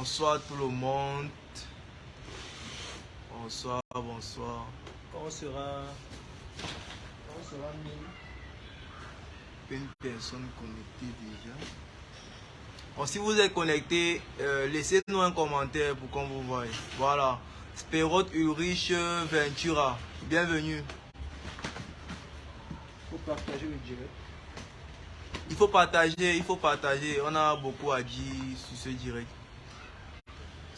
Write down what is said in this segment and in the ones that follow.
Bonsoir tout le monde. Bonsoir, bonsoir. Quand on sera 1000 personnes connectées déjà. Bon, si vous êtes connectés, laissez-nous un commentaire pour qu'on vous voie. Voilà. Sperot Ulrich Ventura. Bienvenue. Il faut partager le direct. Il faut partager. On a beaucoup à dire sur ce direct.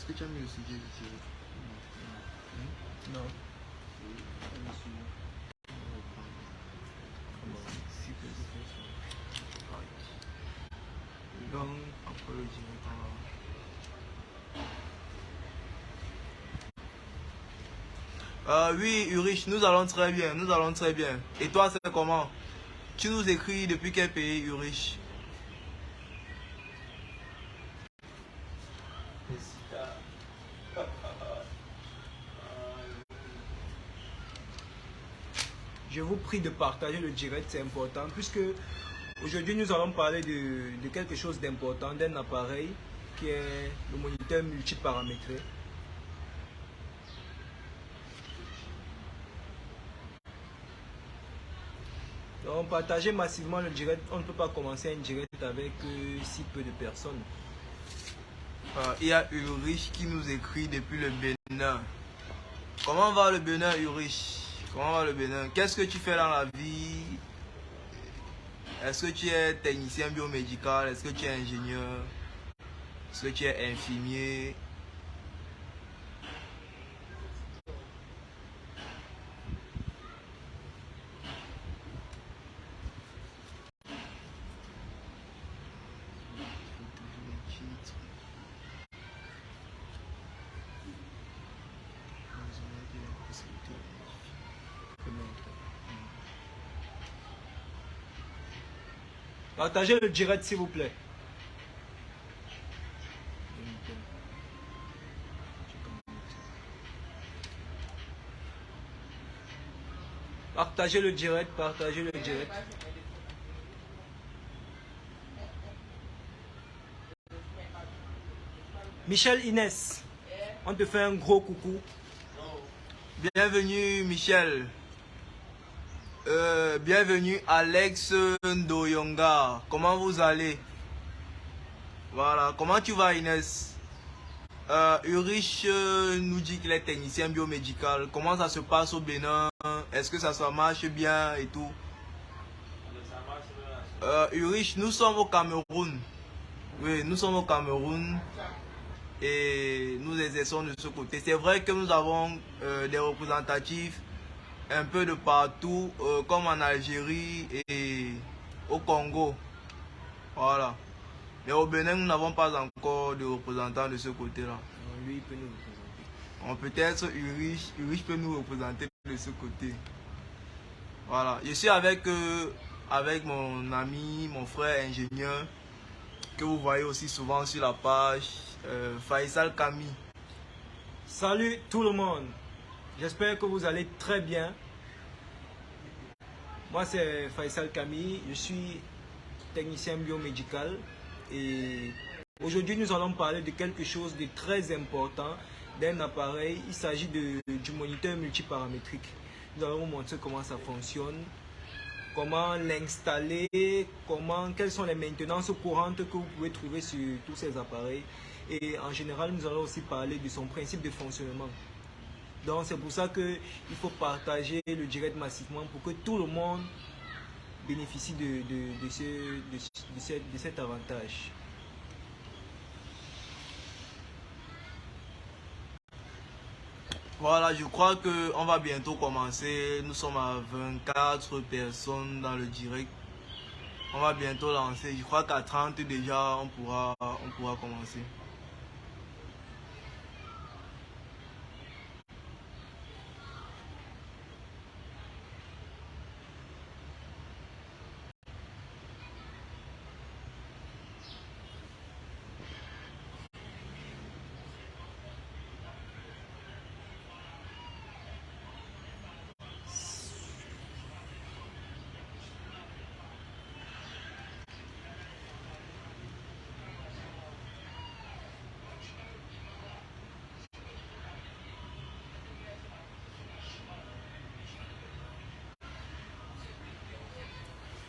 Est-ce que tu as mis le sujet du direct? Non. Donc, après le direct, oui, Ulrich, nous allons très bien, nous allons très bien. Et toi, c'est comment? Tu nous écris depuis quel pays, Ulrich? Je vous prie de partager le direct, c'est important, puisque aujourd'hui nous allons parler de quelque chose d'important, d'un appareil qui est le moniteur multiparamétré. Donc partagez massivement le direct, on ne peut pas commencer un direct avec si peu de personnes. Il y a Ulrich qui nous écrit depuis le Bénin. Comment va le Bénin, Ulrich? Comment va le Bénin? Qu'est-ce que tu fais dans la vie? Est-ce que tu es technicien biomédical? Est-ce que tu es ingénieur? Est-ce que tu es infirmier? Partagez le direct s'il vous plaît. Partagez le direct, partagez le direct. Michel Inès, on te fait un gros coucou. Bienvenue Michel. Bienvenue Alex Ndoyonga. Comment vous allez? Voilà. Comment tu vas Inès? Ulrich nous dit qu'il est technicien biomédical. Comment ça se passe au Bénin? Est-ce que ça marche bien et tout? Ulrich, nous sommes au Cameroun. Oui, nous sommes au Cameroun. Et nous exerçons de ce côté. C'est vrai que nous avons des représentatifs un peu de partout, comme en Algérie et au Congo. Voilà. Mais au Bénin, nous n'avons pas encore de représentants de ce côté-là. Lui, il peut nous représenter. Peut-être Ulrich peut nous représenter de ce côté. Voilà. Je suis avec mon ami, mon frère ingénieur, que vous voyez aussi souvent sur la page, Faisal Kami. Salut tout le monde. J'espère que vous allez très bien. Moi, c'est Faisal Kami. Je suis technicien biomédical. Et aujourd'hui, nous allons parler de quelque chose de très important, d'un appareil. Il s'agit du moniteur multiparamétrique. Nous allons vous montrer comment ça fonctionne, comment l'installer, quelles sont les maintenances courantes que vous pouvez trouver sur tous ces appareils. Et en général, nous allons aussi parler de son principe de fonctionnement. Donc c'est pour ça qu'il faut partager le direct massivement pour que tout le monde bénéficie de cet avantage. Voilà, je crois qu'on va bientôt commencer. Nous sommes à 24 personnes dans le direct. On va bientôt lancer. Je crois qu'à 30 déjà, on pourra commencer.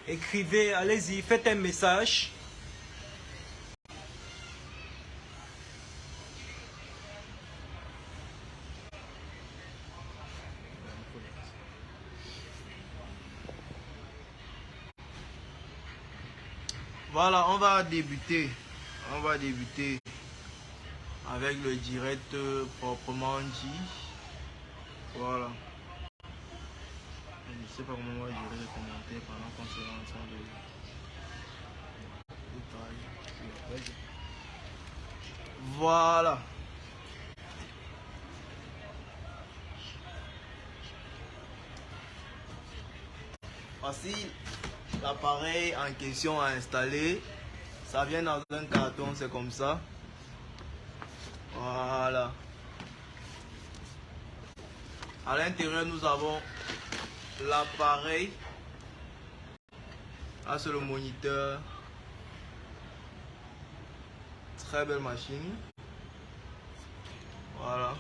Écrivez, allez-y, faites un message. Voilà, on va débuter. On va débuter avec le direct proprement dit. Voilà. Je ne sais pas comment on va gérer les commentaires pendant qu'on sera en train de travailler. Voilà. Voici l'appareil en question à installer. Ça vient dans un carton, c'est comme ça. Voilà. À l'intérieur, nous avons l'appareil. Là, c'est le moniteur. Très belle machine. Voilà.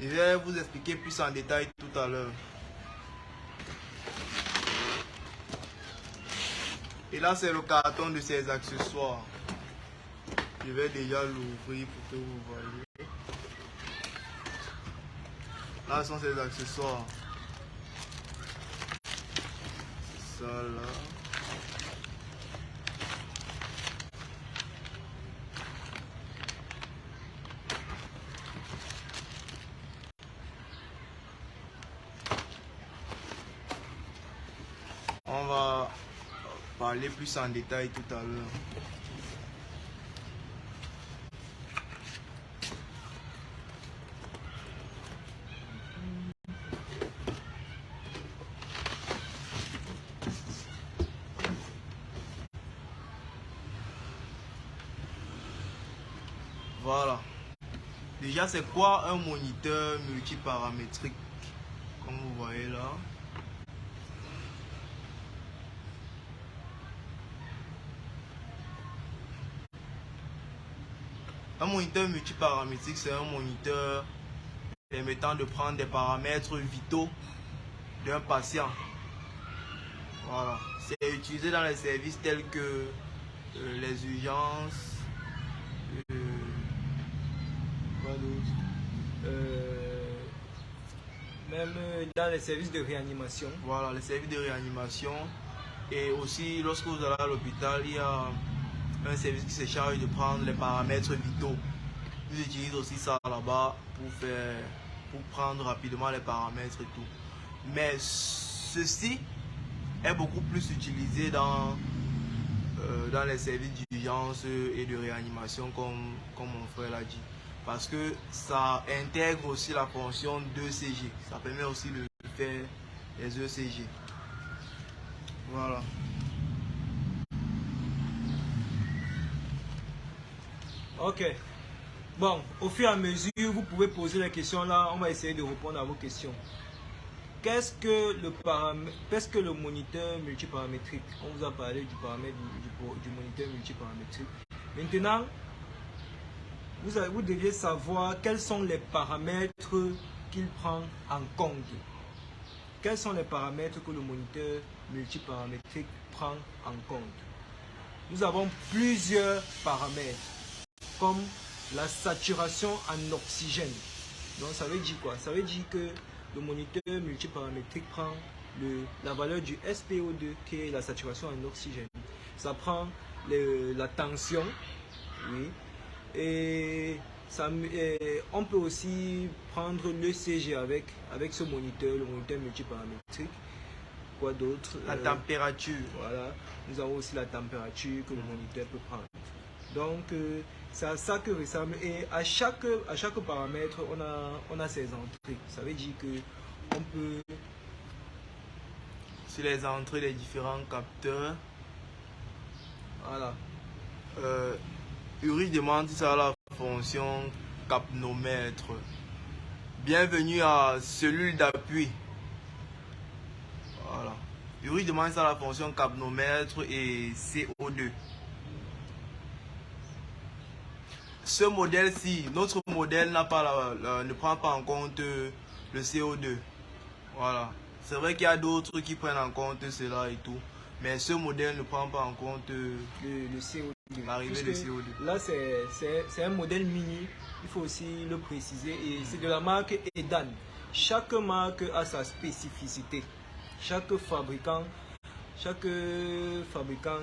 Je vais vous expliquer plus en détail tout à l'heure. Et là, c'est le carton de ses accessoires. Je vais déjà l'ouvrir pour que vous voyez. Là sont ses accessoires. C'est ça là. On va parler plus en détail tout à l'heure. Voilà. Déjà, c'est quoi un moniteur multiparamétrique? Comme vous voyez là. Un moniteur multiparamétrique, c'est un moniteur permettant de prendre des paramètres vitaux d'un patient. Voilà. C'est utilisé dans les services tels que les urgences. Quoi d'autre? Même dans les services de réanimation. Voilà, les services de réanimation. Et aussi, lorsque vous allez à l'hôpital, il y a un service qui se charge de prendre les paramètres vitaux. Ils utilisent aussi ça là-bas pour prendre rapidement les paramètres et tout. Mais ceci est beaucoup plus utilisé dans les services d'urgence et de réanimation, comme mon frère l'a dit. Parce que ça intègre aussi la fonction d'ECG. Ça permet aussi de faire les ECG. Voilà. Ok. Bon, au fur et à mesure, vous pouvez poser les questions là. On va essayer de répondre à vos questions. Qu'est-ce que le moniteur multiparamétrique? On vous a parlé du paramètre du moniteur multiparamétrique. Maintenant, vous deviez savoir quels sont les paramètres qu'il prend en compte. Quels sont les paramètres que le moniteur multiparamétrique prend en compte? Nous avons plusieurs paramètres, comme la saturation en oxygène. Donc ça veut dire quoi? Ça veut dire que le moniteur multiparamétrique prend la valeur du SPO2, qui est la saturation en oxygène. Ça prend la tension, oui. Et on peut aussi prendre l'ECG avec ce moniteur, le moniteur multiparamétrique. Quoi d'autre? La température. Voilà. Nous avons aussi la température que le moniteur peut prendre. Donc, c'est à ça que ressemble. Et à chaque paramètre, on a ses entrées. Ça veut dire que on peut... Sur les entrées des différents capteurs. Voilà. Uri demande si ça a la fonction capnomètre. Bienvenue à cellule d'appui. Voilà. Uri demande si ça a la fonction capnomètre et CO2. Ce modèle-ci, notre modèle ne prend pas en compte le CO2. Voilà. C'est vrai qu'il y a d'autres qui prennent en compte cela et tout. Mais ce modèle ne prend pas en compte le CO2. l'arrivée de CO2. Là, c'est un modèle mini, il faut aussi le préciser, et c'est de la marque Edan. Chaque marque a sa spécificité. Chaque fabricant,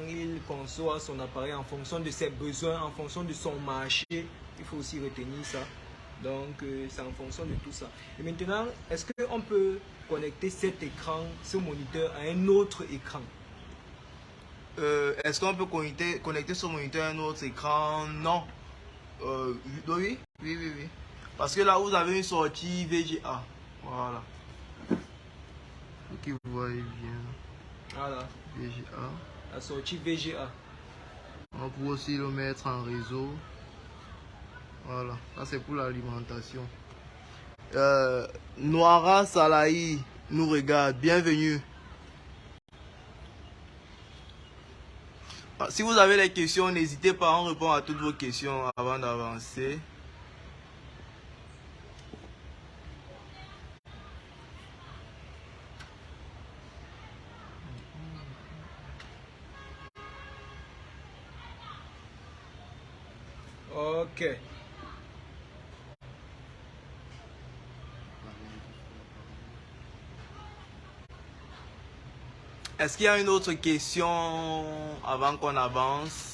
il conçoit son appareil en fonction de ses besoins, en fonction de son marché. Il faut aussi retenir ça. Donc, c'est en fonction de tout ça. Et maintenant, est-ce qu'on peut connecter cet écran, ce moniteur, à un autre écran? Est-ce qu'on peut connecter ce moniteur à un autre écran? Non. Oui. Parce que là, vous avez une sortie VGA. Voilà. Ok, vous voyez bien. Voilà. VGA. La sortie VGA. On peut aussi le mettre en réseau. Voilà. Ça, c'est pour l'alimentation. Noira Salahi nous regarde. Bienvenue. Si vous avez des questions, n'hésitez pas, on répond à toutes vos questions avant d'avancer. Ok. Est-ce qu'il y a une autre question avant qu'on avance?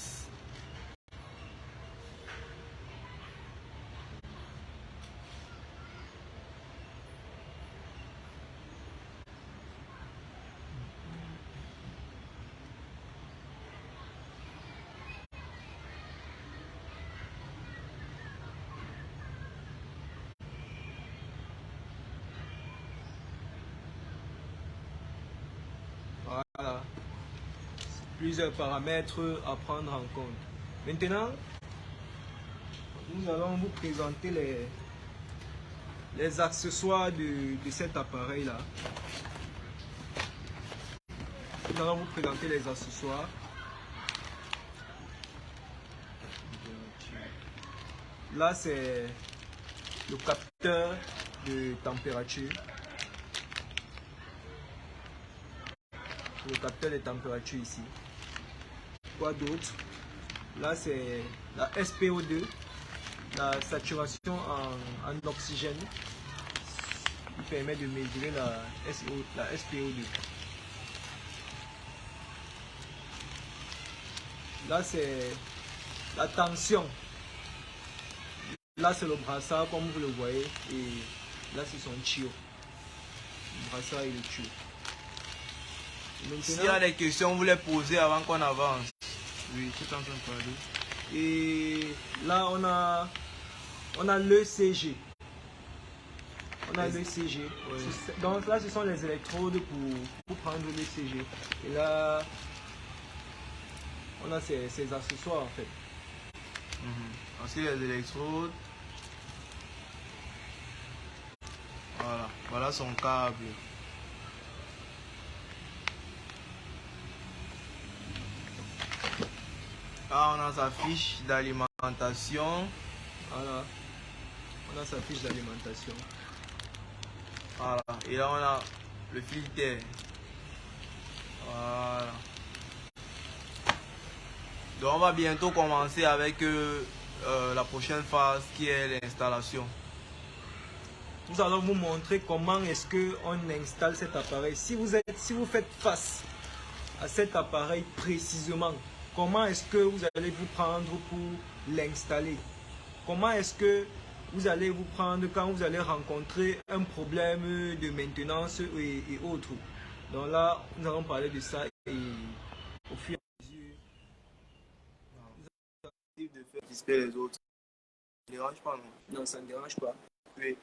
Voilà. Plusieurs paramètres à prendre en compte. Maintenant, nous allons vous présenter les accessoires de cet appareil-là. Nous allons vous présenter les accessoires. Là, c'est le capteur de température. Le capteur de température ici. Quoi d'autre? Là, c'est la SPO2, la saturation en oxygène, qui permet de mesurer la SPO2. Là, c'est la tension. Là, c'est le brassard, comme vous le voyez, et là, c'est son tuyau. Le brassard et le tuyau. S'il y a des questions, vous les posez avant qu'on avance. Oui, tout en train de parler. Et là, on a l'ECG. On a l'ECG. Oui. Donc là, ce sont les électrodes pour prendre l'ECG. Et là, on a ces accessoires en fait. Ensuite, les électrodes. Voilà son câble. Là, on a sa fiche d'alimentation. Voilà. On a sa fiche d'alimentation. Voilà. Et là, on a le filtre. Voilà. Donc, on va bientôt commencer avec la prochaine phase qui est l'installation. Nous allons vous montrer comment est-ce qu'on installe cet appareil. Si vous faites face à cet appareil précisément, comment est-ce que vous allez vous prendre pour l'installer? Comment est-ce que vous allez vous prendre quand vous allez rencontrer un problème de maintenance et autres? Donc là, nous allons parler de ça et au fur et à mesure. De faire participer les autres. Ça ne dérange pas, non? Non, ça ne dérange pas. Oui.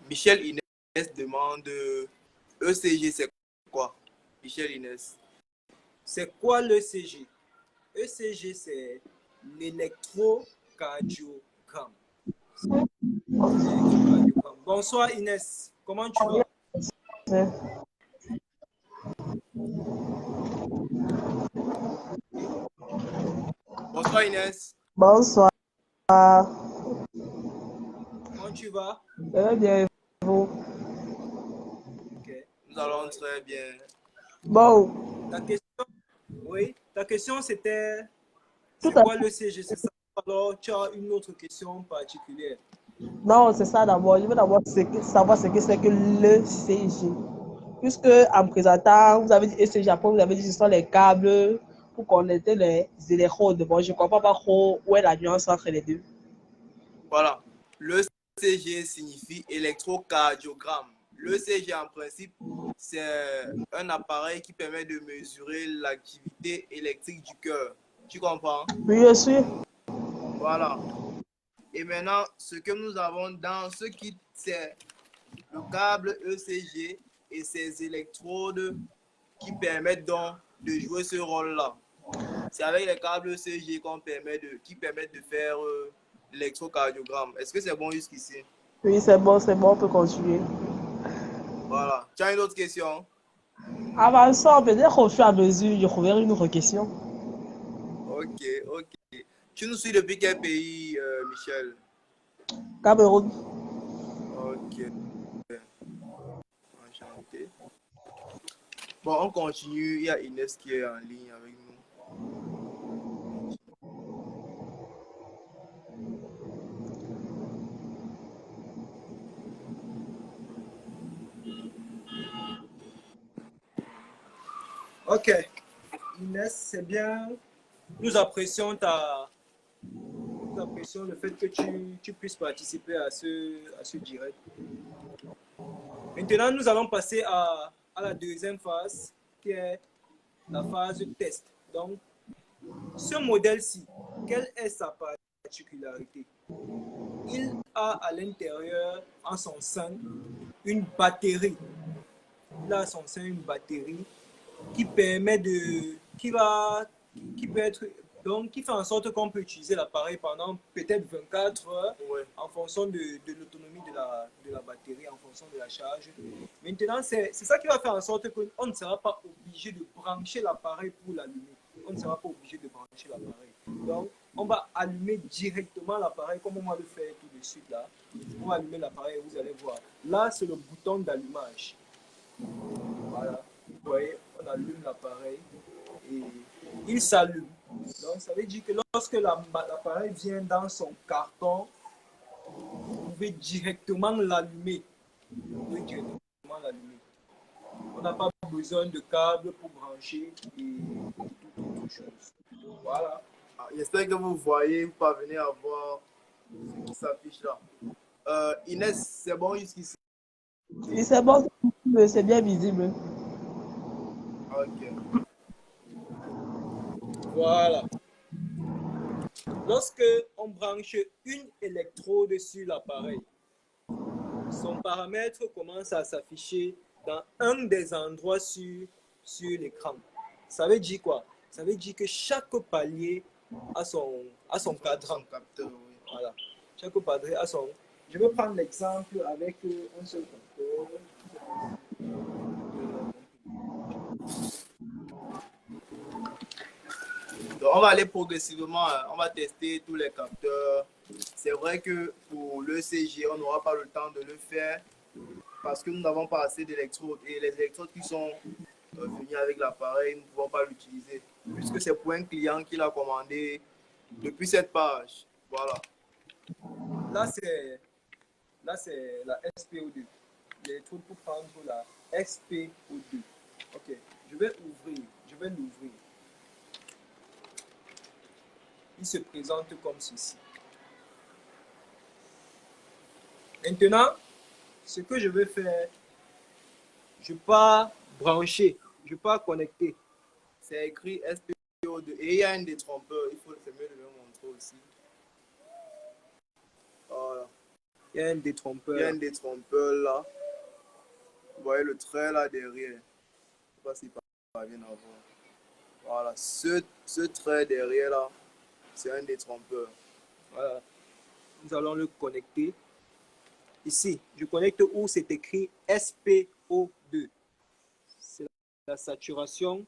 Michel Inès demande ECG, c'est quoi? Michel Inès. C'est quoi l'ECG? ECG, c'est l'électrocardiogramme. Bonsoir Inès, comment tu vas? Bonsoir Inès. Bonsoir. Comment tu vas? Très bien, et vous? Okay. Nous allons très bien. Bon. La question Oui, ta question c'était, Tout c'est à quoi fait. le CG, c'est ça? Alors, tu as une autre question particulière. Non, c'est ça d'abord. Je veux d'abord savoir ce que c'est que le CG. Puisque en présentant, vous avez dit ECG, après vous avez dit que ce sont les câbles pour connecter les électrodes. Bon, je ne comprends pas trop où est la nuance entre les deux. Voilà. Le CG signifie électrocardiogramme. Le CG, en principe, c'est un appareil qui permet de mesurer l'activité électrique du cœur. Tu comprends? Oui, je suis. Voilà. Et maintenant, ce que nous avons dans ce kit, c'est le câble ECG et ses électrodes qui permettent donc de jouer ce rôle-là. C'est avec les câbles ECG qui permettent de faire l'électrocardiogramme. Est-ce que c'est bon jusqu'ici? Oui, c'est bon, on peut continuer. Voilà. Tu as une autre question? Avançons, peut-être au fur et à mesure, je trouverai une autre question. Ok, ok. Tu nous suis depuis quel pays, Michel? Cameroun. Ok, enchanté. Bon, on continue. Il y a Inès qui est en ligne avec nous. Ok, Inès, c'est bien. Nous apprécions le fait que tu puisses participer à ce direct. Maintenant, nous allons passer à la deuxième phase, qui est la phase test. Donc, ce modèle-ci, quelle est sa particularité? Il a à l'intérieur, en son sein, une batterie. Il a à son sein une batterie qui permet qui peut être, donc qui fait en sorte qu'on peut utiliser l'appareil pendant peut-être 24 heures Ouais. en fonction de l'autonomie de la batterie, en fonction de la charge. Maintenant, c'est ça qui va faire en sorte qu'on ne sera pas obligé de brancher l'appareil pour l'allumer. On ne sera pas obligé de brancher l'appareil. Donc, on va allumer directement l'appareil comme on va le faire tout de suite là. On va allumer l'appareil, vous allez voir. Là, c'est le bouton d'allumage. Voilà. Vous voyez, on allume l'appareil et il s'allume. Donc, ça veut dire que lorsque l'appareil vient dans son carton, vous pouvez directement l'allumer. Vous pouvez directement l'allumer. On n'a pas besoin de câble pour brancher et toute autre chose. Voilà. Ah, j'espère que vous voyez, vous parvenez à voir ce qui s'affiche là. Inès, c'est bon jusqu'ici? Oui, c'est bon, c'est bien visible. Ok. Voilà. Lorsque on branche une électrode sur l'appareil, son paramètre commence à s'afficher dans un des endroits sur l'écran. Ça veut dire quoi? Ça veut dire que chaque palier a son cadran. Son capteur, oui. Voilà. Chaque palier a son. Je vais prendre l'exemple avec un seul capteur. Donc, on va aller progressivement, on va tester tous les capteurs. C'est vrai que pour le CG, on n'aura pas le temps de le faire parce que nous n'avons pas assez d'électrodes et les électrodes qui sont venues avec l'appareil, nous ne pouvons pas l'utiliser puisque c'est pour un client qui l'a commandé depuis cette page. Voilà. Là, c'est la SPO2. L'électrode pour prendre la SPO2. Ok. Je vais l'ouvrir. Il se présente comme ceci. Maintenant, ce que je vais faire, je ne vais pas brancher, je ne vais pas connecter. C'est écrit SPO2 et il y a un détrompeur. C'est mieux de le montrer aussi. Voilà. Il y a un Il y a détrompeur. un détrompeur là. Vous voyez le trait là derrière. Je ne sais pas s'il parvient à voir. Voilà. Ce trait derrière là, c'est un détrompeur. Voilà. Nous allons le connecter. Ici, je connecte où c'est écrit SPO2. C'est la saturation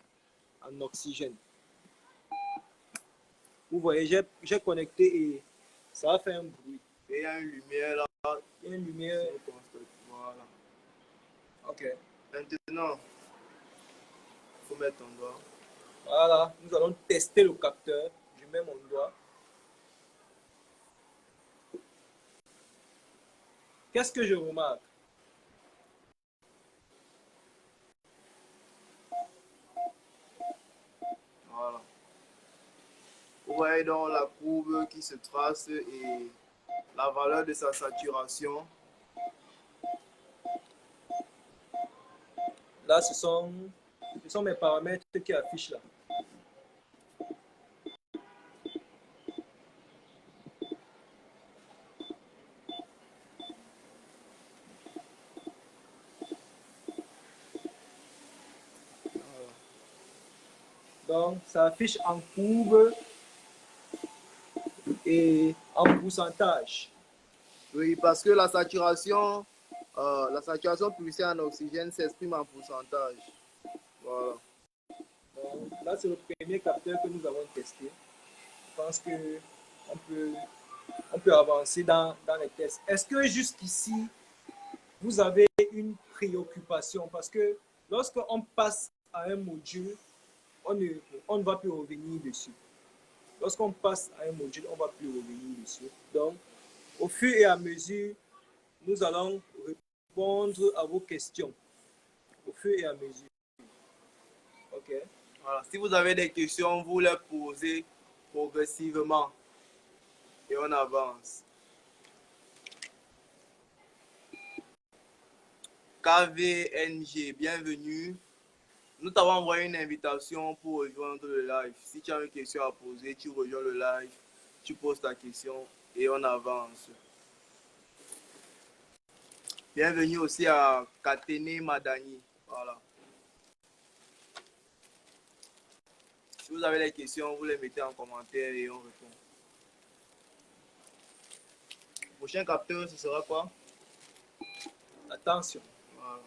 en oxygène. Vous voyez, j'ai connecté et ça a fait un bruit. Et il y a une lumière là. Il y a une lumière. Voilà. Ok. Maintenant, il faut mettre ton doigt. Voilà, nous allons tester le capteur. Je mets mon doigt. Qu'est-ce que je remarque? Voilà. Vous voyez donc la courbe qui se trace et la valeur de sa saturation. Là, ce sont mes paramètres qui affichent là. Donc, ça affiche en courbe et en pourcentage. Oui, parce que la saturation pulsée en oxygène s'exprime en pourcentage. Voilà. Donc, là, c'est le premier capteur que nous avons testé. Je pense qu'on peut avancer dans les tests. Est-ce que jusqu'ici, vous avez une préoccupation? Parce que lorsqu'on passe à un module, on ne va plus revenir dessus. Lorsqu'on passe à un module, on ne va plus revenir dessus. Donc, au fur et à mesure, nous allons répondre à vos questions. Au fur et à mesure. OK? Voilà. Si vous avez des questions, vous les posez progressivement et on avance. KVNG, bienvenue. Nous t'avons envoyé une invitation pour rejoindre le live. Si tu as une question à poser, tu rejoins le live, tu poses ta question et on avance. Bienvenue aussi à Katene Madani. Voilà. Si vous avez des questions, vous les mettez en commentaire et on répond. Le prochain capteur, ce sera quoi? Attention. Voilà.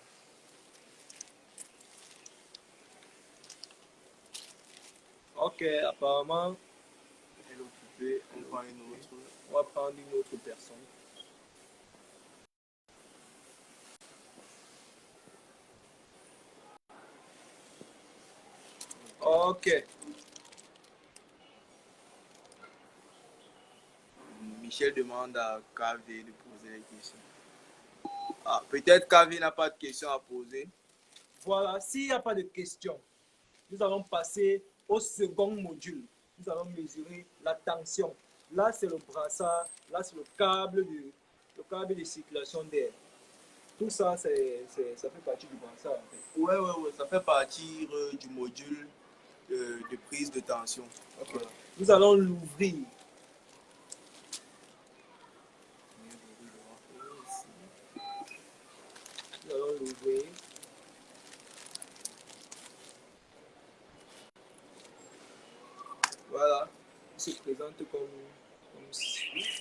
OK, apparemment, Elle est occupée, on prend une autre. on va prendre une autre personne. OK. Michel demande à KV de poser les questions. Ah, peut-être KV n'a pas de questions à poser. Voilà, s'il n'y a pas de questions, nous allons passer au second module. Nous allons mesurer la tension. Là, c'est le brassard. Là, c'est le câble de circulation d'air. Tout ça, ça fait partie du brassard. En fait. Ouais, ça fait partie du module de prise de tension. Okay. Voilà. Nous allons l'ouvrir. Nous allons l'ouvrir. Voilà. Il se présente comme suit.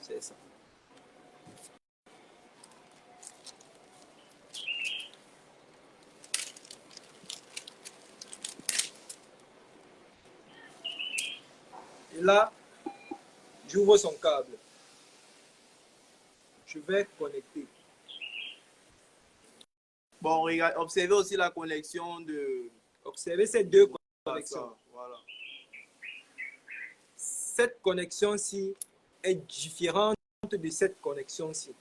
C'est ça. Et là, j'ouvre son câble. Je vais connecter. Bon, regarde, observez aussi la connexion de... Observez ces deux connexions. Voilà. Cette connexion-ci est différente de cette connexion-ci.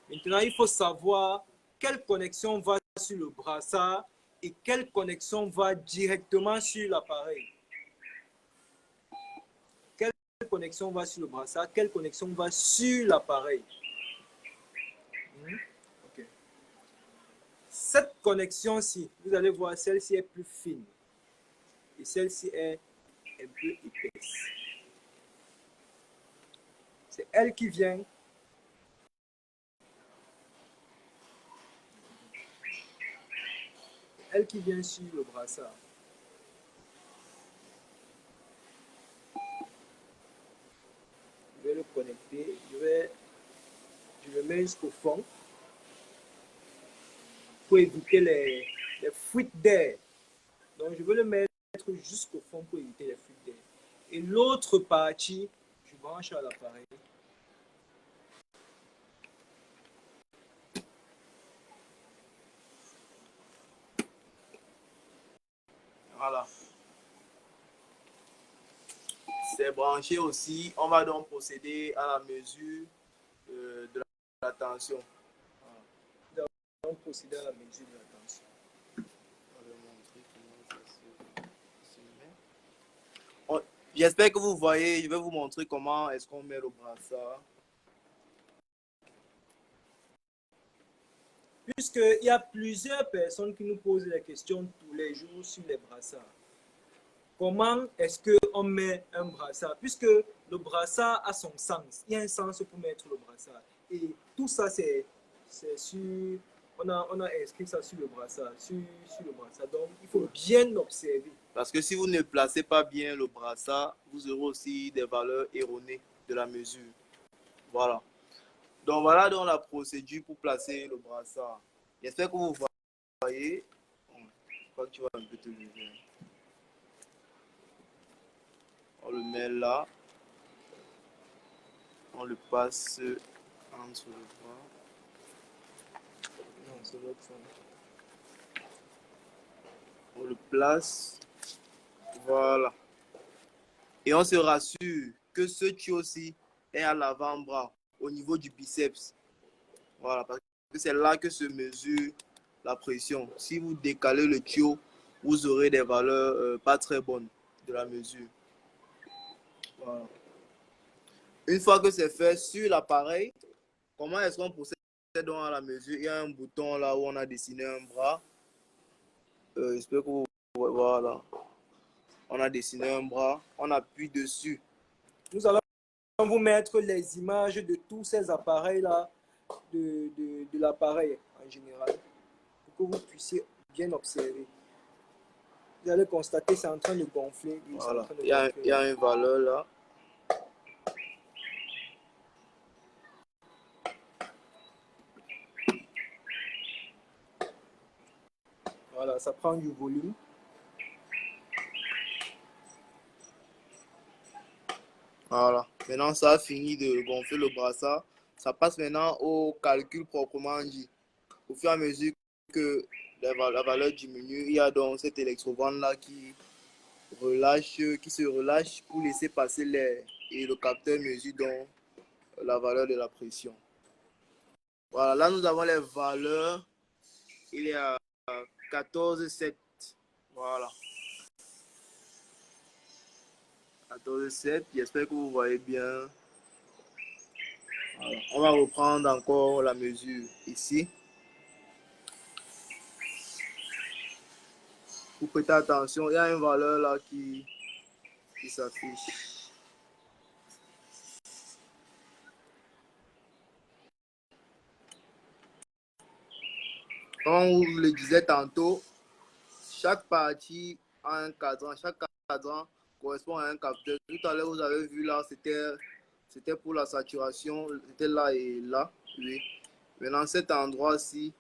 Maintenant, il faut savoir quelle connexion va sur le brassard et quelle connexion va directement sur l'appareil. Quelle connexion va sur le brassard, quelle connexion va sur l'appareil. Okay. Cette connexion-ci, vous allez voir, celle-ci est plus fine et celle-ci est un peu épaisse. C'est elle qui vient sur le brassard. Je vais le connecter, je le mets jusqu'au fond pour éviter les fuites d'air. Donc je veux le mettre jusqu'au fond pour éviter les fuites d'air. Et l'autre partie, je branche à l'appareil. les brancher aussi. On va donc procéder à la mesure de la tension. On procède à la mesure de la tension. J'espère que vous voyez, je vais vous montrer comment est-ce qu'on met le brassard. Puisqu'il y a plusieurs personnes qui nous posent des questions tous les jours sur les brassards. Comment est-ce qu'on met un brassard? Puisque le brassard a son sens. Il y a un sens pour mettre le brassard. Et tout ça, c'est sur... On a inscrit ça sur le brassard. Sur le brassard. Donc, il faut bien observer. Parce que si vous ne placez pas bien le brassard, vous aurez aussi des valeurs erronées de la mesure. Voilà. Donc, voilà donc la procédure pour placer le brassard. J'espère que vous voyez. Je crois que tu vas un peu te lever. On le met là. On le passe entre le bras. Non, c'est l'autre fond. On le place. Voilà. Et on se rassure que ce tuyau-ci est à l'avant-bras, au niveau du biceps. Voilà, parce que c'est là que se mesure la pression. Si vous décalez le tuyau, vous aurez des valeurs pas très bonnes de la mesure. Voilà. Une fois que c'est fait sur l'appareil, comment est-ce qu'on procède donc à la mesure? Il y a un bouton là où on a dessiné un bras. J'espère que vous voyez. Voilà. On a dessiné un bras. On appuie dessus. Nous allons vous mettre les images de tous ces appareils-là, de l'appareil en général, pour que vous puissiez bien observer. Vous allez constater que c'est en train de gonfler. Oui, voilà. en train de Il y a une valeur là. Voilà, ça prend du volume. Voilà. Maintenant, ça a fini de gonfler le brassard. Ça passe maintenant au calcul proprement dit. Au fur et à mesure que la valeur diminue, il y a donc cet électrovente-là qui se relâche pour laisser passer l'air. Et le capteur mesure donc la valeur de la pression. Voilà, là nous avons les valeurs. Il est à 14,7. Voilà. 14,7. J'espère que vous voyez bien. Voilà. On va reprendre encore la mesure ici. Pour prêter attention, il y a une valeur là qui s'affiche. Comme on vous le disait tantôt, chaque partie a un cadran. Chaque cadran correspond à un capteur. Tout à l'heure, vous avez vu là, c'était pour la saturation. C'était là et là. Oui. Maintenant, cet endroit-ci,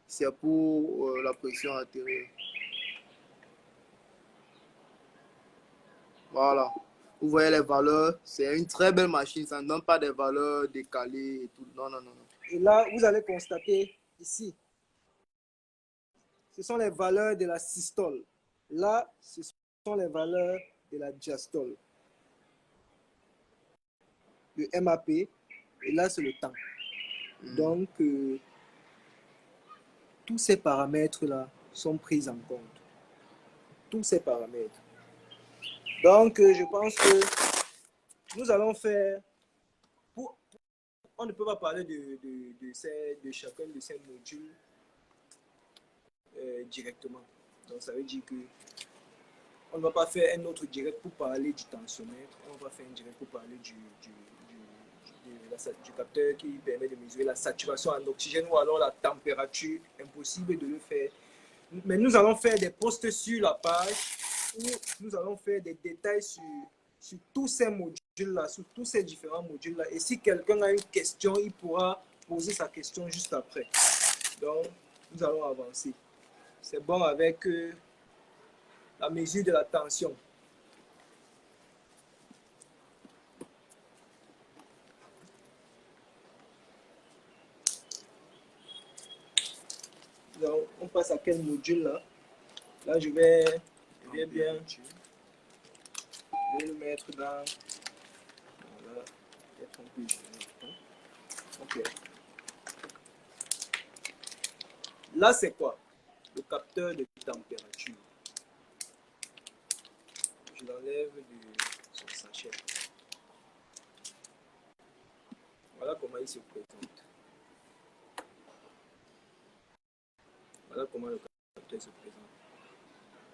c'est pour la pression artérielle. Voilà. Vous voyez les valeurs. C'est une très belle machine. Ça ne donne pas des valeurs décalées et tout. Non, non, non, non. Et là, vous allez constater ici, ce sont les valeurs de la systole. Là, ce sont les valeurs de la diastole. Le MAP, et là, c'est le temps. Donc, tous ces paramètres-là sont pris en compte. Tous ces paramètres. Donc, je pense que nous allons faire... on ne peut pas parler de chacun de ces modules directement. Donc, ça veut dire que on ne va pas faire un autre direct pour parler du tensiomètre. On va faire un direct pour parler du capteur qui permet de mesurer la saturation en oxygène ou alors la température. Impossible de le faire. Mais nous allons faire des posts sur la page où nous allons faire des détails sur tous ces modules-là, sur tous ces différents modules-là. Et si quelqu'un a une question, il pourra poser sa question juste après. Donc, nous allons avancer. C'est bon avec la mesure de la tension. Donc, on passe à quel module là? Là, je vais bien Je vais le mettre dans... Voilà, peut-être un peu jaune. Ok. Là, c'est quoi? Le capteur de température. Je l'enlève de son sachet. Voilà comment il se présente. Voilà comment le capteur se présente.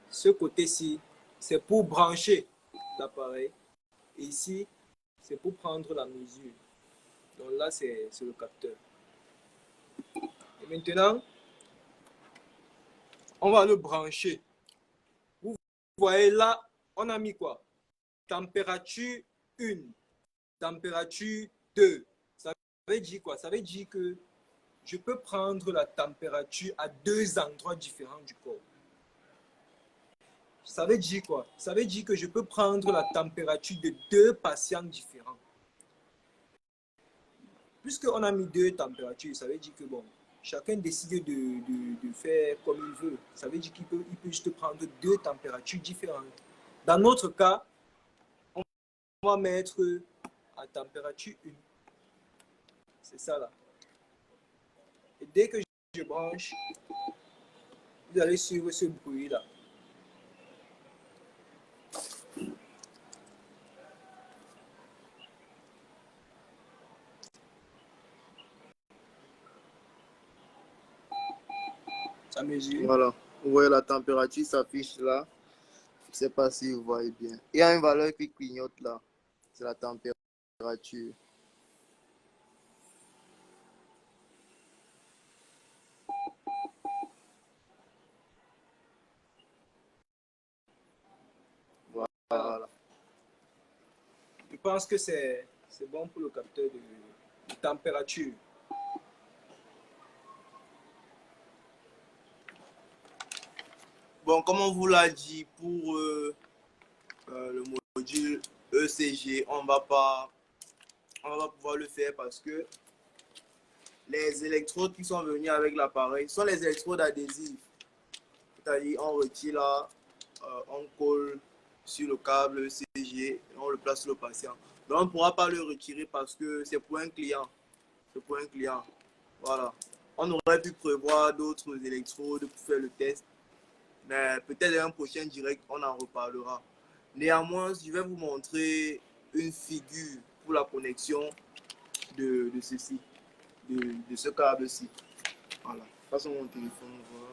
Ce côté-ci, c'est pour brancher l'appareil. Et ici, c'est pour prendre la mesure. Donc là, c'est le capteur. Et maintenant, on va le brancher. Vous voyez là, on a mis quoi? Température 1, température 2. Ça veut dire quoi? Ça veut dire que je peux prendre la température à deux endroits différents du corps. Ça veut dire quoi? Ça veut dire que je peux prendre la température de deux patients différents. Puisqu'on a mis deux températures, ça veut dire que bon, chacun décide de faire comme il veut. Ça veut dire qu'il peut juste prendre deux températures différentes. Dans notre cas, on va mettre à température 1. C'est ça là. Et dès que je branche, vous allez suivre ce bruit là. Ça mesure. Voilà. Vous voyez la température s'affiche là. Je ne sais pas si vous voyez bien. Il y a une valeur qui clignote là. C'est la température. Voilà. Je pense que c'est bon pour le capteur de température. Bon, comme on vous l'a dit, pour le module ECG, on va pas pouvoir le faire parce que les électrodes qui sont venues avec l'appareil sont les électrodes adhésives. C'est-à-dire, on retire là, on colle sur le câble ECG et on le place sur le patient. Donc, on ne pourra pas le retirer parce que c'est pour un client. C'est pour un client. Voilà. On aurait pu prévoir d'autres électrodes pour faire le test. Mais peut-être dans un prochain direct, on en reparlera. Néanmoins, je vais vous montrer une figure pour la connexion de ceci, de ce câble-ci. Voilà. Passons mon téléphone. Voilà.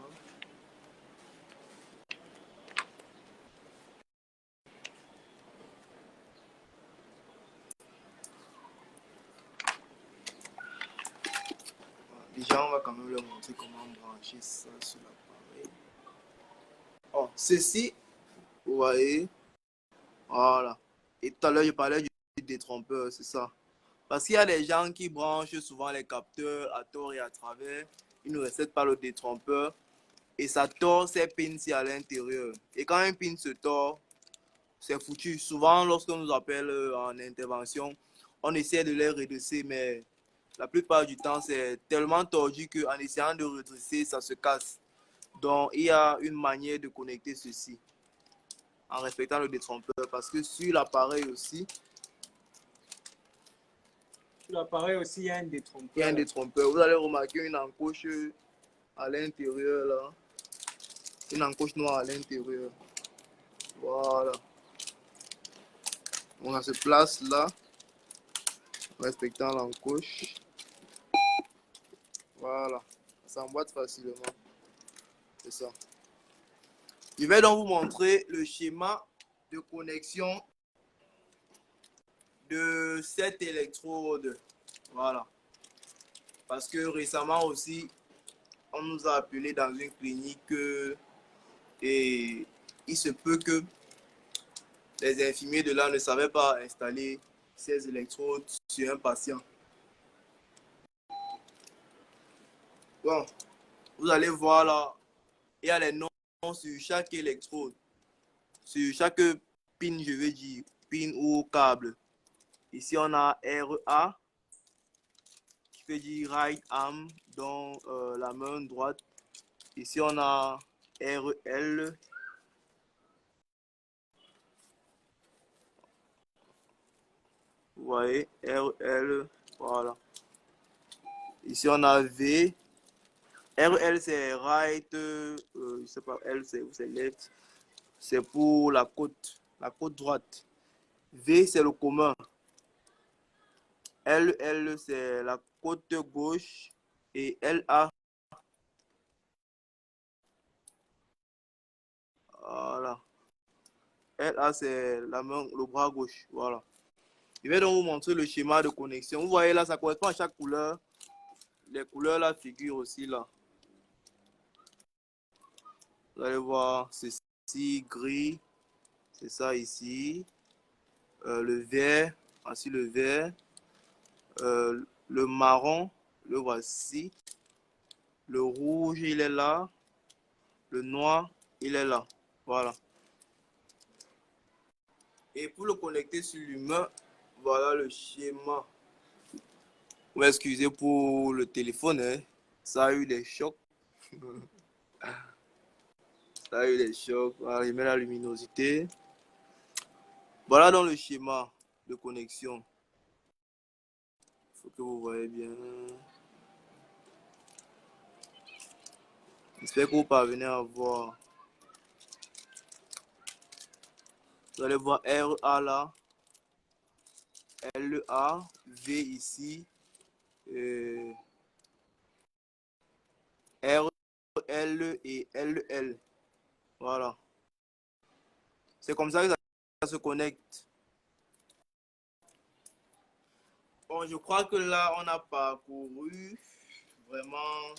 Déjà, on va quand même leur montrer comment brancher ça sur l'appareil. Oh, ceci, vous voyez, voilà. Et tout à l'heure, je parlais du détrompeur, c'est ça. Parce qu'il y a des gens qui branchent souvent les capteurs à tort et à travers. Ils ne respectent pas le détrompeur. Et ça tord ces pins-ci à l'intérieur. Et quand un pin se tord, c'est foutu. Souvent, lorsqu'on nous appelle en intervention, on essaie de les redresser, mais la plupart du temps, c'est tellement tordu qu'en essayant de redresser, ça se casse. Donc, il y a une manière de connecter ceci en respectant le détrompeur. Parce que sur l'appareil aussi, Sur l'appareil aussi, il y a un détrompeur. il y a un détrompeur. Vous allez remarquer une encoche à l'intérieur là. Une encoche noire à l'intérieur. Voilà. On se place là, en respectant l'encoche. Voilà. Ça s'emboîte facilement. C'est ça. Je vais donc vous montrer le schéma de connexion de cette électrode. Voilà. Parce que récemment aussi, on nous a appelé dans une clinique et il se peut que les infirmiers de là ne savaient pas installer ces électrodes sur un patient. Bon, vous allez voir là, il y a les noms sur chaque électrode, sur chaque pin, je veux dire, pin ou câble. Ici, on a RA, qui veut dire right arm, donc la main droite. Ici, on a RL. Vous voyez, RL, voilà. Ici, on a V. RL, c'est right, je sais pas, L, c'est left. C'est pour la côte droite. V, c'est le commun. L, c'est la côte gauche. Et LA, voilà. LA, c'est la main, le bras gauche. Voilà. Je vais donc vous montrer le schéma de connexion. Vous voyez là, ça correspond à chaque couleur. Les couleurs là figurent aussi là. Vous allez voir, ceci, gris. C'est ça ici. Le vert, voici le vert. Le marron, le voici. Le rouge, il est là. Le noir, il est là. Voilà. Et pour le connecter sur l'humain, voilà le schéma. Vous m'excusez pour le téléphone, hein. Ça a eu des chocs. Ça a eu des chocs. Voilà, je mets la luminosité. Voilà dans le schéma de connexion. Il faut que vous voyez bien. J'espère que vous parvenez à voir. Vous allez voir RA là. LA, V ici. R, L et LL. Voilà. C'est comme ça que ça se connecte. Bon, je crois que là, on a parcouru vraiment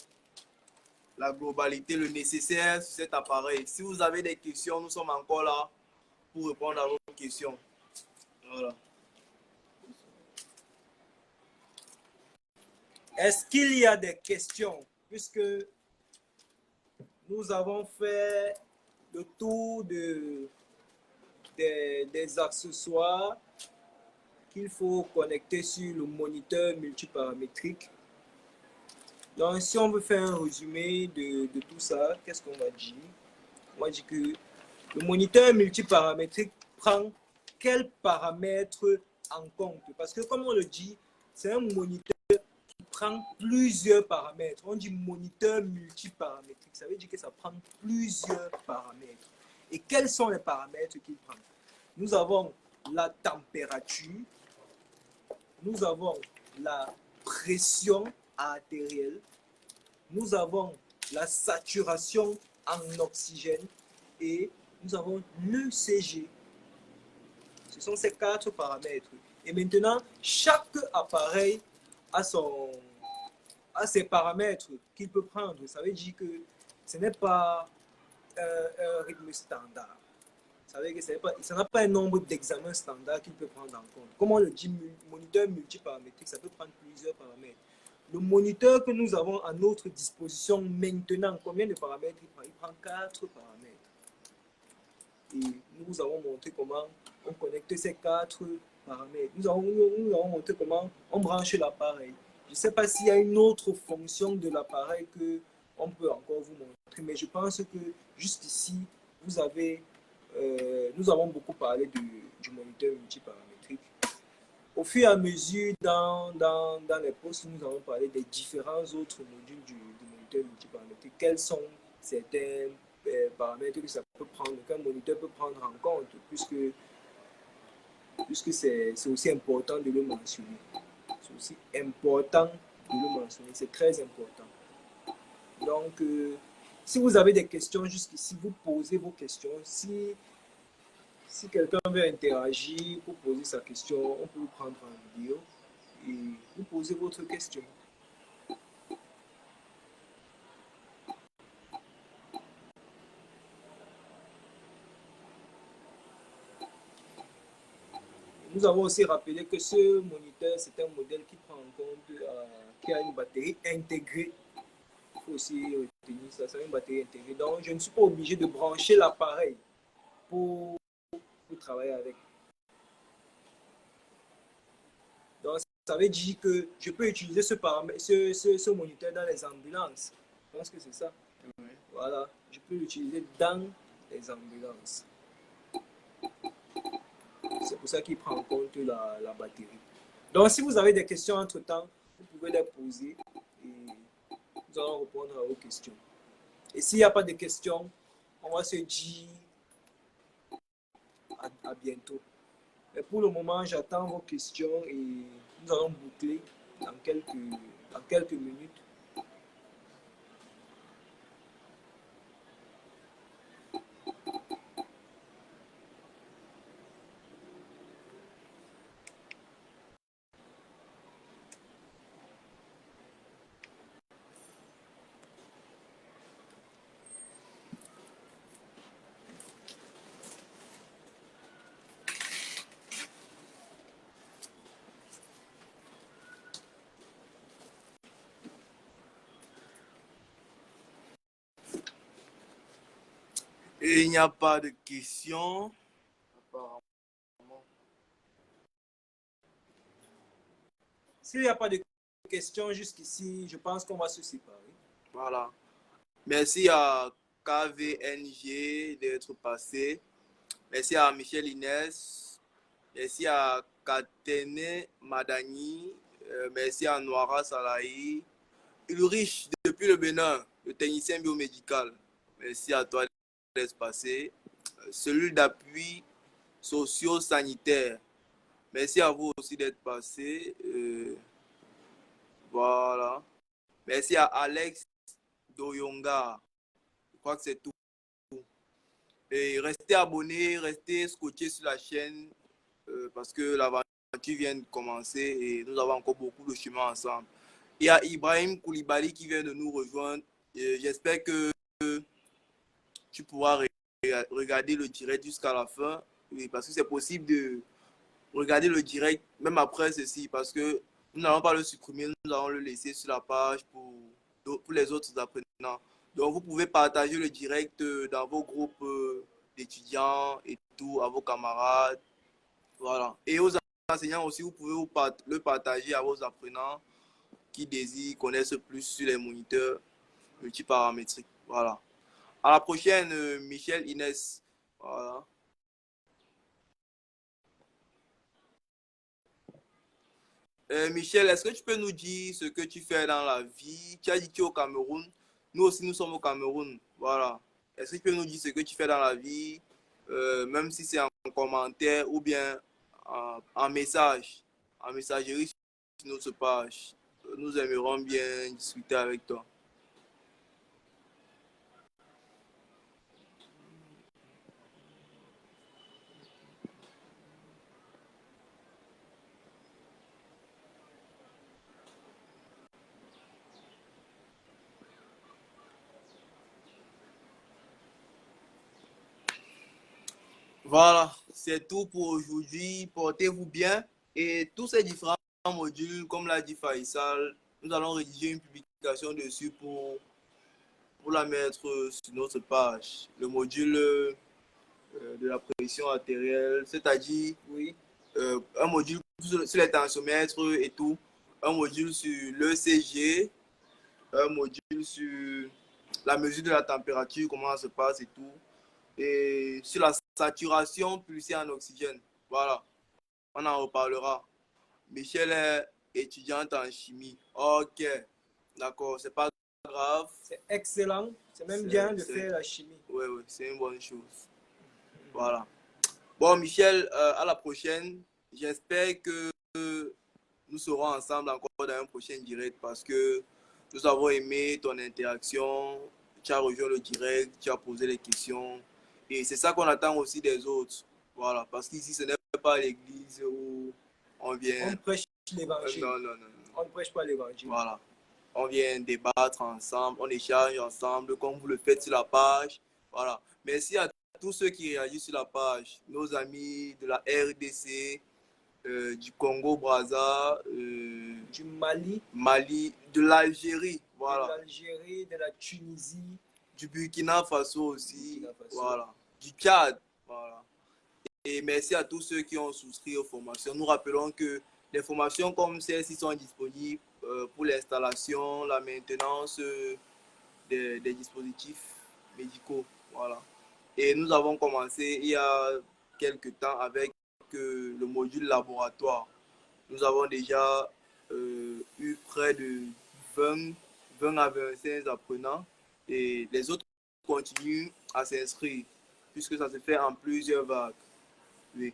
la globalité, le nécessaire sur cet appareil. Si vous avez des questions, nous sommes encore là pour répondre à vos questions. Voilà. Est-ce qu'il y a des questions? Puisque nous avons fait le tour des accessoires qu'il faut connecter sur le moniteur multiparamétrique. Donc, si on veut faire un résumé de tout ça, qu'est-ce qu'on va dire? On va dire que le moniteur multiparamétrique prend quels paramètres en compte? Parce que, comme on le dit, c'est un moniteur qui prend plusieurs paramètres. On dit moniteur multiparamétrique. Ça veut dire que ça prend plusieurs paramètres. Et quels sont les paramètres qu'il prend? Nous avons la température, nous avons la pression artérielle, nous avons la saturation en oxygène et nous avons l'ECG. Ce sont ces 4 paramètres. Et maintenant, chaque appareil a ses paramètres qu'il peut prendre. Ça veut dire que ce n'est pas un rythme standard. Ça veut dire que ça n'a pas un nombre d'examens standards qu'il peut prendre en compte. Comme on le dit, moniteur multiparamétrique, ça peut prendre plusieurs paramètres. Le moniteur que nous avons à notre disposition maintenant, combien de paramètres il prend? Il prend 4 paramètres. Et nous vous avons montré comment on connecte ces 4 paramètres. Nous avons montré comment on branche l'appareil. Je ne sais pas s'il y a une autre fonction de l'appareil qu'on peut encore vous montrer, mais je pense que juste ici, vous avez... nous avons beaucoup parlé du moniteur multiparamétrique. Au fur et à mesure, dans les postes, nous avons parlé des différents autres modules du moniteur multiparamétrique. Quels sont certains paramètres que ça peut prendre, qu'un moniteur peut prendre en compte, puisque c'est aussi important de le mentionner. C'est aussi important de le mentionner, c'est très important. Donc, si vous avez des questions jusqu'ici, vous posez vos questions. Si quelqu'un veut interagir pour poser sa question, on peut vous prendre en vidéo et vous poser votre question. Nous avons aussi rappelé que ce moniteur, c'est un modèle qui prend en compte, qui a une batterie intégrée. Il faut aussi retenir ça, c'est une batterie intégrée. Donc, je ne suis pas obligé de brancher l'appareil pour travailler avec. Donc, ça veut dire que je peux utiliser ce moniteur dans les ambulances. Je pense que c'est ça. Oui. Voilà, je peux l'utiliser dans les ambulances. C'est pour ça qu'il prend en compte la batterie. Donc, si vous avez des questions entre-temps, vous pouvez les poser et nous allons répondre à vos questions. Et s'il n'y a pas de questions, on va se dire à bientôt. Mais pour le moment, j'attends vos questions et nous allons boucler dans quelques minutes. Et il n'y a pas de questions. Apparemment. S'il n'y a pas de questions jusqu'ici, je pense qu'on va se séparer. Voilà. Merci à KVNG d'être passé. Merci à Michel Inès. Merci à Katene Madani. Merci à Noira Salahi. Ulrich depuis le Bénin, le technicien biomédical. Merci à toi d'être passé. Cellule d'appui socio-sanitaire. Merci à vous aussi d'être passé. Voilà. Merci à Alex Doyonga. Je crois que c'est tout. Et restez abonnés, restez scotchés sur la chaîne parce que l'aventure vient de commencer et nous avons encore beaucoup de chemin ensemble. Il y a Ibrahim Koulibaly qui vient de nous rejoindre. J'espère que tu pourras regarder le direct jusqu'à la fin parce que c'est possible de regarder le direct même après ceci parce que nous n'allons pas le supprimer, nous allons le laisser sur la page pour les autres apprenants. Donc vous pouvez partager le direct dans vos groupes d'étudiants et tout, à vos camarades. Voilà. Et aux enseignants aussi, vous pouvez le partager à vos apprenants qui désirent connaître plus sur les moniteurs multiparamétriques. Voilà. À la prochaine, Michel Inès. Voilà. Michel, est-ce que tu peux nous dire ce que tu fais dans la vie? Tu as dit que tu es au Cameroun. Nous aussi, nous sommes au Cameroun. Voilà. Est-ce que tu peux nous dire ce que tu fais dans la vie, même si c'est en commentaire ou bien en message, en messagerie sur notre page? Nous aimerons bien discuter avec toi. Voilà, c'est tout pour aujourd'hui. Portez-vous bien. Et tous ces différents modules, comme l'a dit Faisal, nous allons rédiger une publication dessus pour la mettre sur notre page. Le module de la pression artérielle, c'est-à-dire Oui. un module sur les tensiomètres et tout, un module sur l'ECG, un module sur la mesure de la température, comment ça se passe et tout, et sur la saturation pulsée en oxygène. Voilà, on en reparlera. Michel est étudiante en chimie. Ok, d'accord, c'est pas grave. C'est excellent. C'est même bien de faire la chimie. Oui, oui, c'est une bonne chose. Voilà. Bon, Michel, à la prochaine. J'espère que nous serons ensemble encore dans un prochain direct parce que nous avons aimé ton interaction. Tu as rejoint le direct, tu as posé les questions. Et c'est ça qu'on attend aussi des autres. Voilà, parce qu'ici, ce n'est pas l'église où on vient. On prêche l'évangile. Non, non, non. On ne prêche pas l'évangile. Voilà. On vient débattre ensemble, on échange ensemble, comme vous le faites sur la page. Voilà. Merci à tous ceux qui réagissent sur la page. Nos amis de la RDC, du Congo-Brazza, du Mali, de l'Algérie, voilà. De l'Algérie, de la Tunisie, du Burkina Faso aussi, Burkina Faso. Voilà. Du Tchad, voilà. Et merci à tous ceux qui ont souscrit aux formations. Nous rappelons que les formations comme celles-ci sont disponibles pour l'installation, la maintenance des dispositifs médicaux. Voilà. Et nous avons commencé il y a quelques temps avec le module laboratoire. Nous avons déjà eu près de 20, 20 à 25 apprenants et les autres continuent à s'inscrire puisque ça se fait en plusieurs vagues. Oui.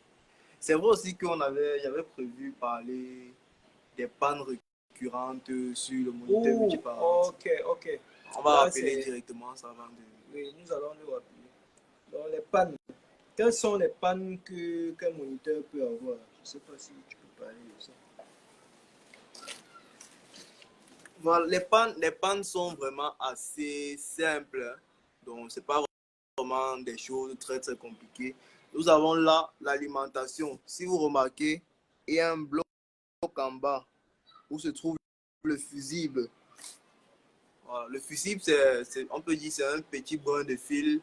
C'est vrai aussi j'avais prévu parler des pannes récurrentes sur le moniteur multiparamètre. Ok. On va Là, rappeler directement ça avant de... Oui, nous allons le rappeler. Donc, les pannes. Quelles sont les pannes qu'un moniteur peut avoir? Je ne sais pas si tu peux parler de ça. Voilà, les pannes sont vraiment assez simples. Hein. Donc, ce n'est pas vraiment des choses très, très compliquées. Nous avons là l'alimentation. Si vous remarquez, il y a un bloc en bas où se trouve le fusible. Voilà. Le fusible, on peut dire c'est un petit brin de fil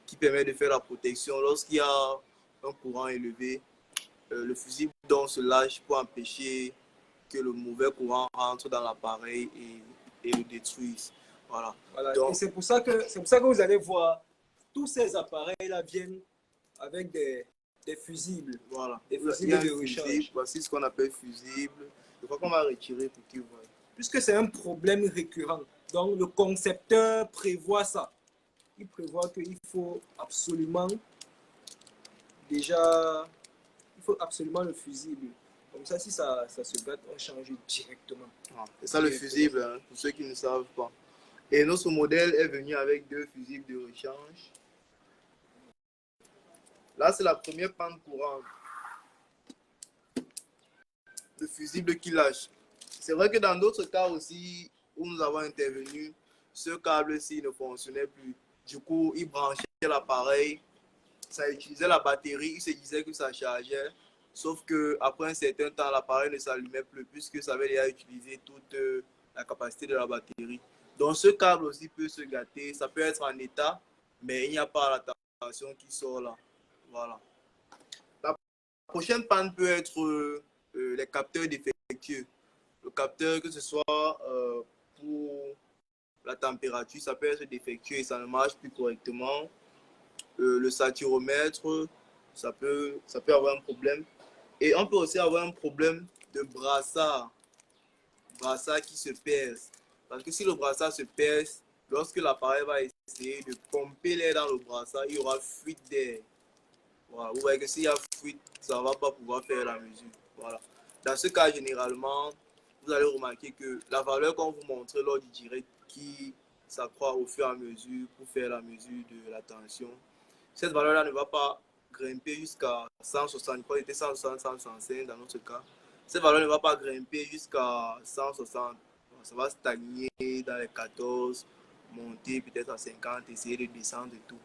qui permet de faire la protection. Lorsqu'il y a un courant élevé, le fusible donc se lâche pour empêcher que le mauvais courant rentre dans l'appareil et le détruise. Voilà. Donc, et c'est pour ça que vous allez voir, tous ces appareils-là viennent avec des fusibles. Voilà. Des fusibles de recharge. Voici ce qu'on appelle fusible. Je crois qu'on va retirer pour qu'ils voient. Puisque c'est un problème récurrent. Donc, le concepteur prévoit ça. Il prévoit qu'il faut absolument le fusible. Comme ça, si ça se gâte, on change directement. C'est ça le fusible, hein, pour ceux qui ne savent pas. Et notre modèle est venu avec 2 fusibles de rechange. Là, c'est la première panne courante. Le fusible qui lâche. C'est vrai que dans d'autres cas aussi, où nous avons intervenu, ce câble-ci ne fonctionnait plus. Du coup, il branchait l'appareil, ça utilisait la batterie, il se disait que ça chargeait. Sauf qu'après un certain temps, l'appareil ne s'allumait plus puisque ça avait déjà utilisé toute la capacité de la batterie. Donc ce câble aussi peut se gâter, ça peut être en état, mais il n'y a pas la tension qui sort là. Voilà. La prochaine panne peut être les capteurs défectueux. Le capteur, que ce soit pour la température, ça peut être défectueux et ça ne marche plus correctement. Le saturomètre, ça peut avoir un problème. Et on peut aussi avoir un problème de brassard qui se perce. Parce que si le brassard se perce, lorsque l'appareil va essayer de pomper l'air dans le brassard, il y aura fuite d'air. Voilà. Vous voyez que s'il y a fuite, ça ne va pas pouvoir faire la mesure. Voilà. Dans ce cas, généralement, vous allez remarquer que la valeur qu'on vous montre lors du direct qui s'accroît au fur et à mesure pour faire la mesure de la tension, cette valeur-là ne va pas grimper jusqu'à 160, quoi, était 160, 165 dans notre cas. Cette valeur ne va pas grimper jusqu'à 160. Ça va stagner dans les 14, monter peut-être à 50, essayer de descendre et tout.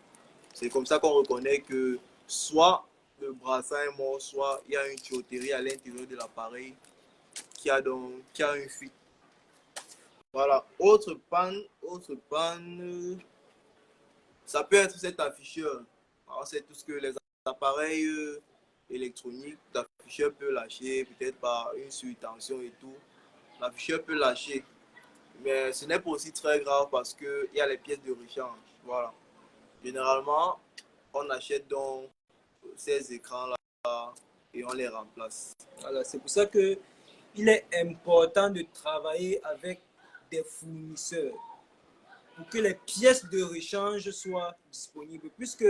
C'est comme ça qu'on reconnaît que soit le brassard est mort, soit il y a une tuyauterie à l'intérieur de l'appareil qui a une fuite. Voilà, autre panne, ça peut être cet afficheur. Alors, c'est tout ce que les appareils électroniques, l'afficheur peut lâcher, peut-être par une surtension et tout. L'afficheur peut lâcher. Mais ce n'est pas aussi très grave parce qu'il y a les pièces de rechange. Voilà. Généralement, on achète donc ces écrans-là et on les remplace. Voilà, c'est pour ça qu'il est important de travailler avec des fournisseurs pour que les pièces de rechange soient disponibles, puisque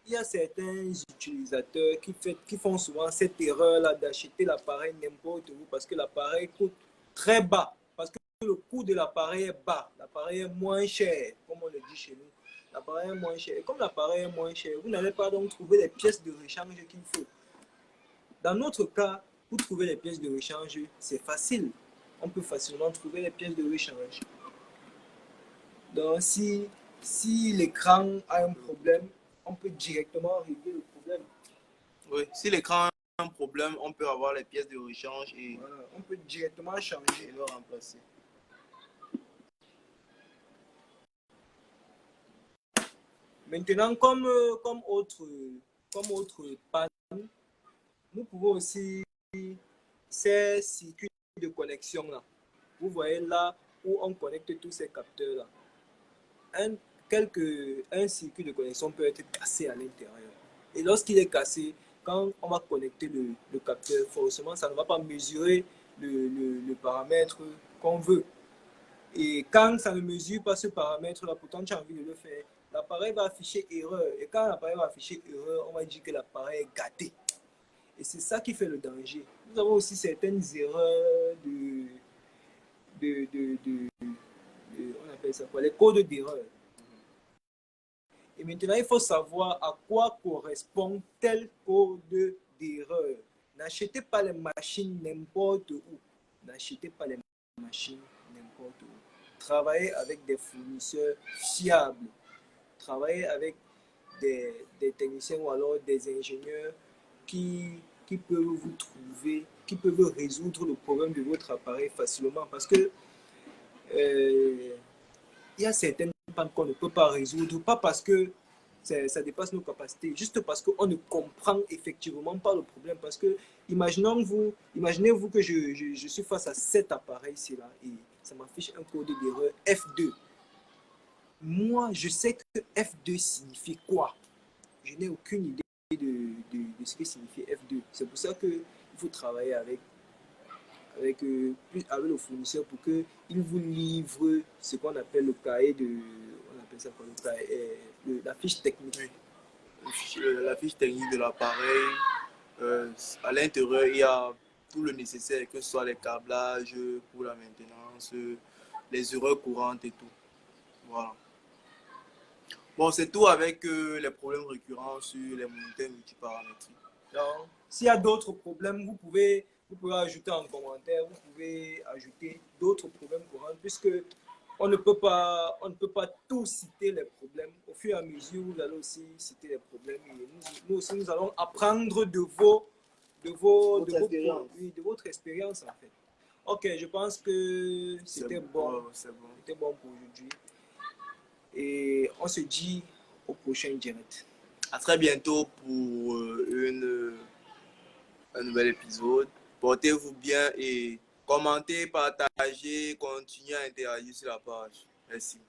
il y a certains utilisateurs qui font souvent cette erreur-là d'acheter l'appareil n'importe où parce que l'appareil coûte très bas, parce que le coût de l'appareil est bas, l'appareil est moins cher, comme on le dit chez nous. L'appareil est moins cher. Et comme l'appareil est moins cher, vous n'allez pas donc trouver les pièces de rechange qu'il faut. Dans notre cas, pour trouver les pièces de rechange, c'est facile. On peut facilement trouver les pièces de rechange. Donc, si l'écran a un problème, on peut directement régler le problème. Oui, si l'écran a un problème, on peut avoir les pièces de rechange et voilà, on peut directement changer et le remplacer. Maintenant, comme autre panne, nous pouvons aussi ces circuits de connexion là. Vous voyez là où on connecte tous ces capteurs là. Un circuit de connexion peut être cassé à l'intérieur. Et lorsqu'il est cassé, quand on va connecter le capteur, forcément, ça ne va pas mesurer le paramètre qu'on veut. Et quand ça ne mesure pas ce paramètre-là, pourtant tu as envie de le faire, l'appareil va afficher erreur. Et quand l'appareil va afficher erreur, on va dire que l'appareil est gâté. Et c'est ça qui fait le danger. Nous avons aussi certaines erreurs on appelle ça quoi, les codes d'erreur. Et maintenant, il faut savoir à quoi correspond tel code d'erreur. N'achetez pas les machines n'importe où. N'achetez pas les machines n'importe où. Travaillez avec des fournisseurs fiables. Travaillez avec des techniciens ou alors des ingénieurs qui peuvent vous trouver, qui peuvent résoudre le problème de votre appareil facilement. Parce que il y a certaines pannes qu'on ne peut pas résoudre, pas parce que ça dépasse nos capacités, juste parce qu'on ne comprend effectivement pas le problème. Parce que imaginez-vous que je suis face à cet appareil-ci là et ça m'affiche un code d'erreur F2. Moi, je sais que F2 signifie quoi? Je n'ai aucune idée de ce que signifie F2. C'est pour ça qu'il faut travailler avec le fournisseur pour qu'il vous livre ce qu'on appelle le cahier on appelle ça quoi, la fiche technique. La fiche technique de l'appareil. À l'intérieur, il y a tout le nécessaire, que ce soit les câblages pour la maintenance, les erreurs courantes et tout. Voilà. Bon, c'est tout avec les problèmes récurrents sur les moniteurs multiparamétriques. Donc, s'il y a d'autres problèmes, vous pouvez ajouter en commentaire, vous pouvez ajouter d'autres problèmes courants, puisque on ne peut pas tout citer les problèmes. Au fur et à mesure, vous allez aussi citer les problèmes. Et nous aussi, nous allons apprendre de votre expérience, en fait. Ok, je pense que c'était bon. C'était bon pour aujourd'hui. Et on se dit au prochain direct. À très bientôt pour un nouvel épisode. Portez-vous bien et commentez, partagez, continuez à interagir sur la page. Merci.